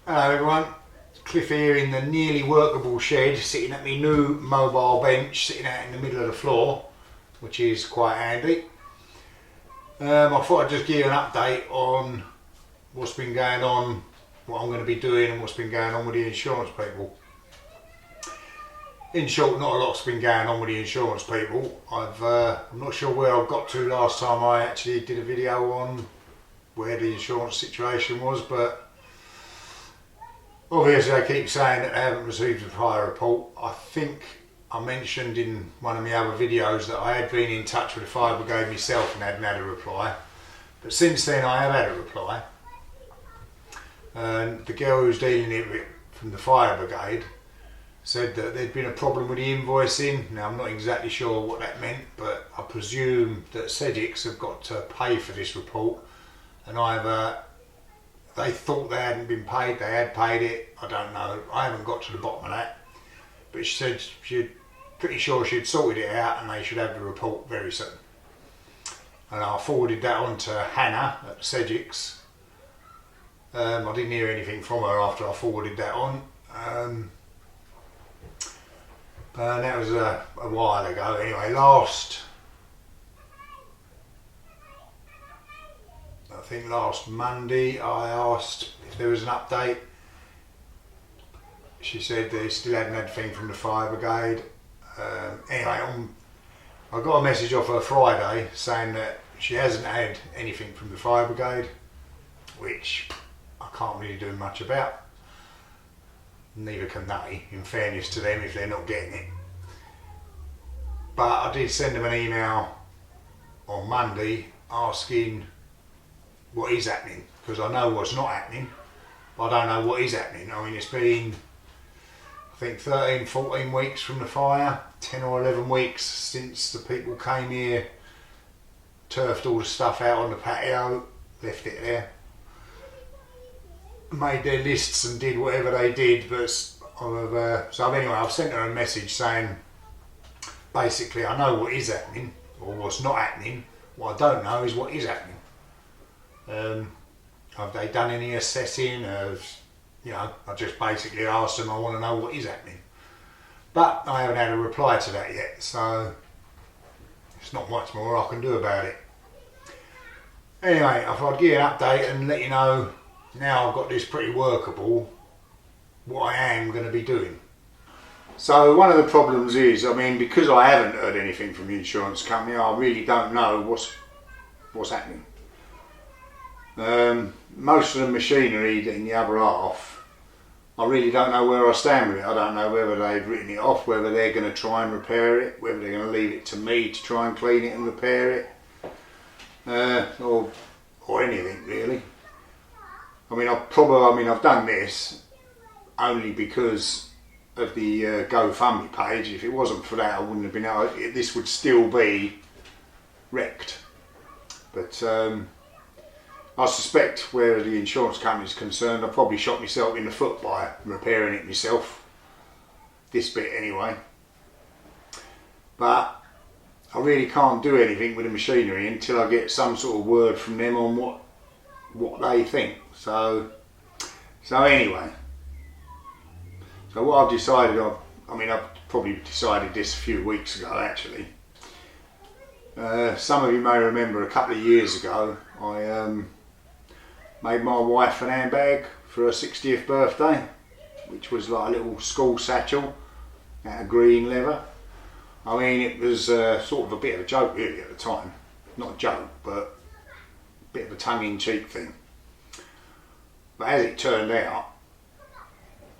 Hello everyone, Cliff here in the nearly workable shed, sitting at my new mobile bench, sitting out in the middle of the floor, which is quite handy. I thought I'd just give you an update on what's been going on, what I'm going to be doing and what's been going on with the insurance people. In short, not a lot's been going on with the insurance people. I'm not sure where I got to last time I actually did a video on where the insurance situation was, but obviously they keep saying that they haven't received a fire report. I think I mentioned in one of my other videos that I had been in touch with the fire brigade myself and hadn't had a reply. But since then I have had a reply. And the girl who's dealing with it from the fire brigade said that there'd been a problem with the invoicing. Now I'm not exactly sure what that meant, but I presume that Sedgix have got to pay for this report, and either they thought they hadn't been paid, they had paid it, I don't know, I haven't got to the bottom of that. But she said she'd pretty sure she'd sorted it out and they should have the report very soon. And I forwarded that on to Hannah at Sedgix. I didn't hear anything from her after I forwarded that on. And that was a while ago. Anyway, I think last Monday I asked if there was an update. She said they still hadn't had anything from the fire brigade. Anyway, I got a message off her Friday saying that she hasn't had anything from the fire brigade, which I can't really do much about. Neither can they, in fairness to them, if they're not getting it. But I did send them an email on Monday asking what is happening, because I know what's not happening, but I don't know what is happening. I mean, it's been, I think, 13, 14 weeks from the fire, 10 or 11 weeks since the people came here, turfed all the stuff out on the patio, left it there, made their lists and did whatever they did. But so anyway, I've sent her a message saying basically I know what is happening or what's not happening. What I don't know is what is happening. Have they done any assessing? I just basically asked them, I want to know what is happening. But I haven't had a reply to that yet, so it's not much more I can do about it. Anyway, I thought I'd give you an update and let you know, now I've got this pretty workable, what I am going to be doing. So one of the problems is, I mean, because I haven't heard anything from the insurance company, I really don't know what's happening. Most of the machinery in the other half, I really don't know where I stand with it. I don't know whether they've written it off, whether they're going to try and repair it, whether they're going to leave it to me to try and clean it and repair it, or anything really. I mean, I've done this only because of the GoFundMe page. If it wasn't for that, I wouldn't have been able. This would still be wrecked. But I suspect where the insurance company is concerned, I probably shot myself in the foot by repairing it myself. This bit anyway. But I really can't do anything with the machinery until I get some sort of word from them on what they think. So anyway. So what I've decided, I've probably decided this a few weeks ago actually. Some of you may remember a couple of years ago I made my wife an handbag for her 60th birthday, which was like a little school satchel out of green leather. I mean, it was sort of a bit of a joke really at the time. Not a joke, but a bit of a tongue-in-cheek thing. But as it turned out,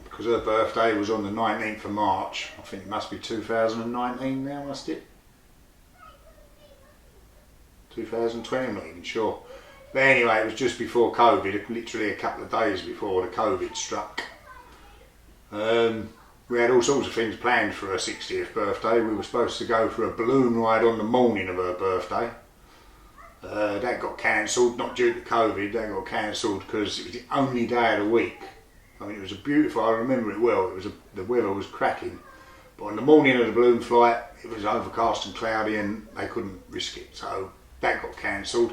because her birthday was on the 19th of March, I think it must be 2019 now, must it? 2020, I'm not even sure. But anyway, it was just before COVID, literally a couple of days before the COVID struck. We had all sorts of things planned for her 60th birthday. We were supposed to go for a balloon ride on the morning of her birthday. That got cancelled, not due to COVID, that got cancelled because it was the only day of the week. I mean, it was a beautiful, I remember it well, the weather was cracking. But on the morning of the balloon flight, it was overcast and cloudy and they couldn't risk it. So that got cancelled.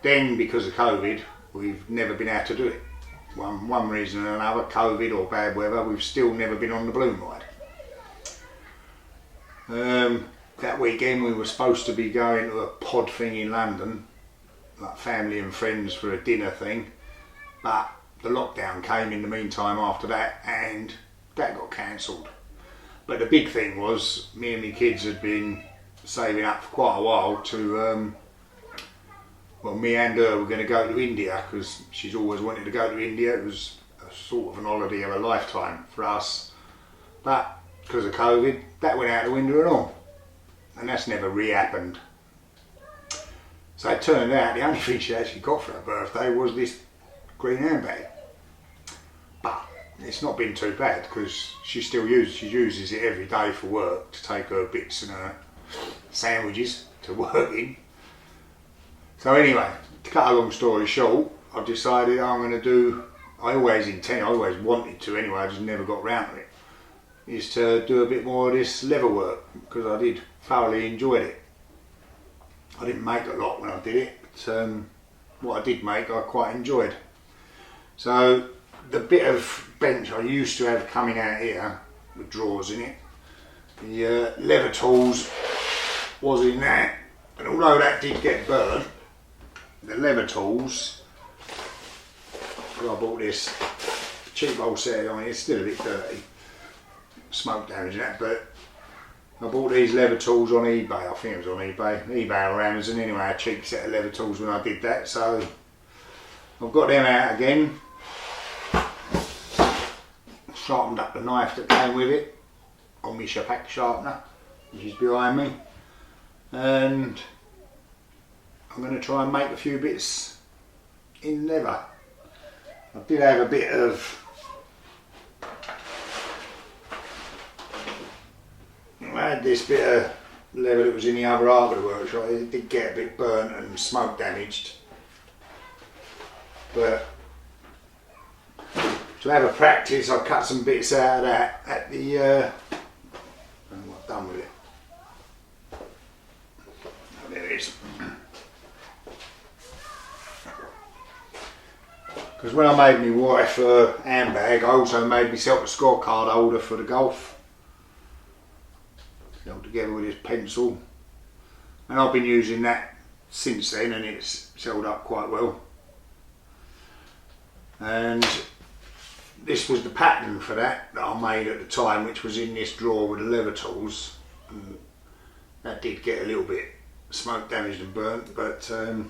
Then, because of COVID, we've never been able to do it. one reason or another, COVID or bad weather, we've still never been on the balloon ride. That weekend we were supposed to be going to a pod thing in London, like family and friends for a dinner thing, but the lockdown came in the meantime after that and that got cancelled. But the big thing was, me and my kids had been saving up for quite a while to, well, me and her were going to go to India because she's always wanted to go to India. It was a sort of an holiday of a lifetime for us, but because of COVID, that went out the window and all, and that's never re-happened. So it turned out the only thing she actually got for her birthday was this green handbag. But it's not been too bad because she uses it every day for work to take her bits and her sandwiches to work in. So anyway, to cut a long story short, I've decided I'm going to do, I always wanted to anyway, I just never got round to it, is to do a bit more of this leather work because I did thoroughly enjoy it. I didn't make a lot when I did it, but what I did make I quite enjoyed. So the bit of bench I used to have coming out here with drawers in it, the leather tools was in that, and although that did get burnt, the leather tools, I bought this cheap old set on it, it's still a bit dirty, smoke damage and that, but I bought these leather tools on eBay. I think it was on eBay or Amazon anyway, a cheap set of leather tools when I did that, so I've got them out again. Sharpened up the knife that came with it on my Shapak sharpener, which is behind me, and I'm going to try and make a few bits in leather. I did have a bit of, I had this bit of leather that was in the other half of the workshop. It did get a bit burnt and smoke damaged, but to have a practice, I cut some bits out of that at the, I don't know what I've done with it. Oh, there it is. Because when I made my wife a handbag, I also made myself a scorecard holder for the golf. Held together with this pencil. And I've been using that since then and it's held up quite well. And this was the pattern for that I made at the time, which was in this drawer with the leather tools. And that did get a little bit smoke damaged and burnt, but it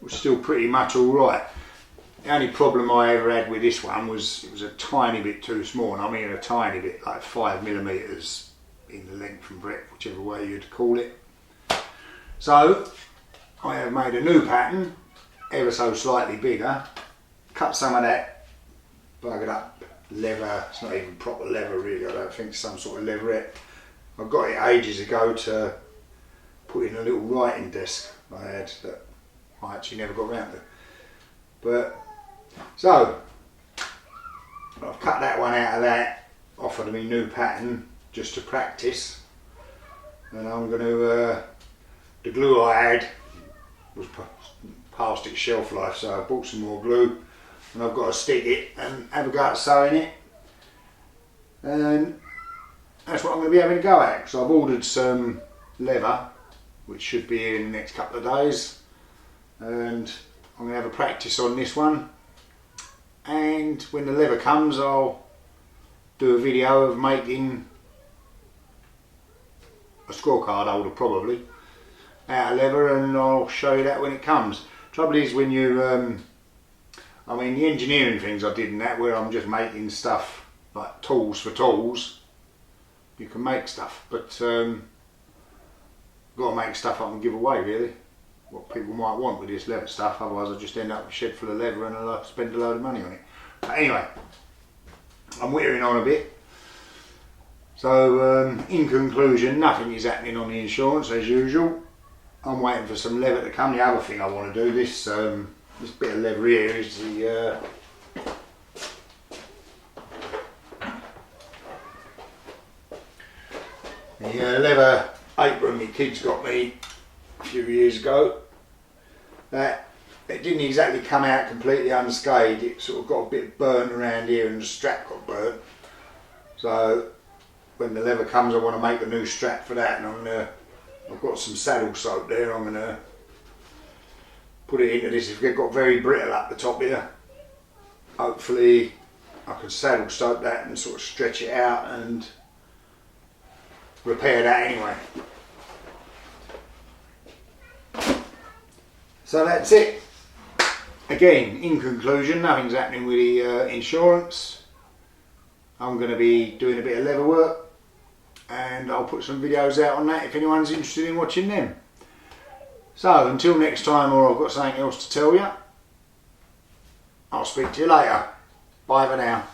was still pretty much alright. The only problem I ever had with this one was it was a tiny bit too small, and I mean a tiny bit, like 5mm in the length and breadth, whichever way you'd call it. So I have made a new pattern, ever so slightly bigger, cut some of that buggered up leather, it's not even proper leather really, I don't think it's some sort of leatherette. I got it ages ago to put in a little writing desk I had that I actually never got round to. But so I've cut that one out of that, offered me new pattern just to practice, and I'm going to, the glue I had was past its shelf life, so I bought some more glue and I've got to stick it and have a go at sewing it, and that's what I'm going to be having a go at. So I've ordered some leather which should be here in the next couple of days, and I'm going to have a practice on this one, and when the leather comes I'll do a video of making a scorecard holder probably out of leather, and I'll show you that when it comes. Trouble is when you, I mean the engineering things I did in that, where I'm just making stuff like tools for tools, you can make stuff, but got to make stuff I can give away really, what people might want with this leather stuff, otherwise I'll just end up with a shed full of leather and I'll spend a load of money on it. But anyway, I'm whittering on a bit. So in conclusion, nothing is happening on the insurance as usual. I'm waiting for some leather to come. The other thing I want to do, this bit of leather here is the leather apron my kids got me a few years ago. That it didn't exactly come out completely unscathed. It sort of got a bit burnt around here and the strap got burnt. So when the leather comes, I want to make a new strap for that, and I've got some saddle soap there. I'm gonna put it into this. If it got very brittle up the top here, hopefully I can saddle soap that and sort of stretch it out and repair that anyway. So that's it. Again, in conclusion, nothing's happening with the insurance. I'm going to be doing a bit of leather work, and I'll put some videos out on that if anyone's interested in watching them. So until next time, or I've got something else to tell you, I'll speak to you later. Bye for now.